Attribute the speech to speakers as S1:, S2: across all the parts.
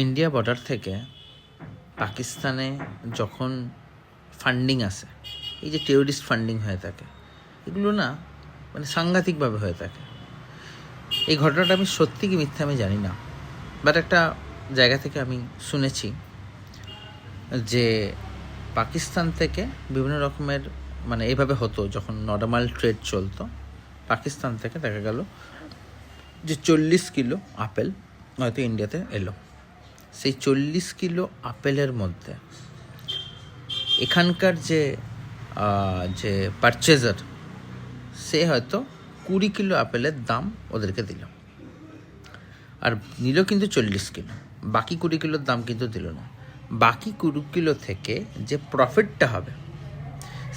S1: India border থেকে পাকিস্তানে যখন ফান্ডিং আসে, এই যে টেরোরিস্ট ফান্ডিং হয়ে থাকে, এগুলো না মানে সাংঘাতিকভাবে হয়ে থাকে। এই ঘটনাটা আমি সত্যি কি মিথ্যা আমি জানি না, বাট একটা জায়গা থেকে আমি শুনেছি যে পাকিস্তান থেকে বিভিন্ন রকমের মানে এইভাবে হতো যখন নর্মাল ট্রেড চলতো, পাকিস্তান থেকে দেখা গেল যে 40 কিলো আপেল হয়তো ইন্ডিয়াতে এলো। সেই 40 কিলো আপেলের মধ্যে এখানকার যে পারচেজার সে হয়তো 20 কিলো আপেলের দাম ওদেরকে দিল, আর নিল কিন্তু 40 কিলো, বাকি 20 কিলোর দাম কিন্তু দিল না। বাকি 20 কিলো থেকে যে প্রফিটটা হবে,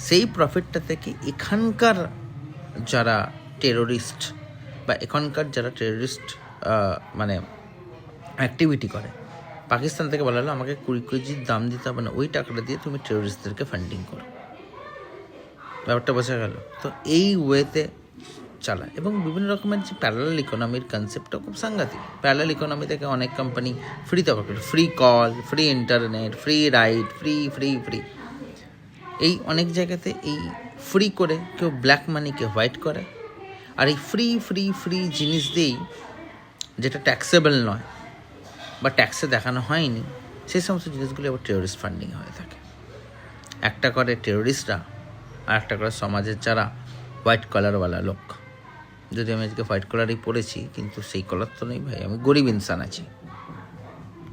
S1: সেই প্রফিটটা থেকে এখানকার যারা টেরোরিস্ট বা এখানকার যারা টেরোরিস্ট মানে অ্যাক্টিভিটি করে, পাকিস্তান থেকে বলা হলো আমাকে 20 কেজির দাম দিতে হবে না, ওই টাকাটা দিয়ে তুমি টেরোরিস্টদেরকে ফান্ডিং করো। ব্যাপারটা বোঝা গেল তো? এই ওয়েতে চালায়। এবং বিভিন্ন রকমের যে প্যারালাল ইকোনমির কনসেপ্টটা খুব সাংঘাতিক। প্যারালাল ইকোনমি থেকে অনেক কোম্পানি ফ্রিতে পাবে, free call, free internet, free ride, free free free. এই অনেক জায়গাতে এই ফ্রি করে কেউ ব্ল্যাক মানিকে হোয়াইট করে, আর এই ফ্রি ফ্রি ফ্রি জিনিস দিয়েই যেটা ট্যাক্সেবল নয় বা ট্যাক্সে দেখানো হয়নি, সেই সমস্ত জিনিসগুলো আবার টেরোরিস্ট ফান্ডিং হয়ে থাকে। একটা করে টেরোরিস্টরা, আর একটা করে সমাজের যারা হোয়াইট কলারওয়ালা লোক। যদি আমি আজকে হোয়াইট কলারই পড়েছি, কিন্তু সেই কলার তো নেই ভাই, আমি গরিব ইনসান আছি।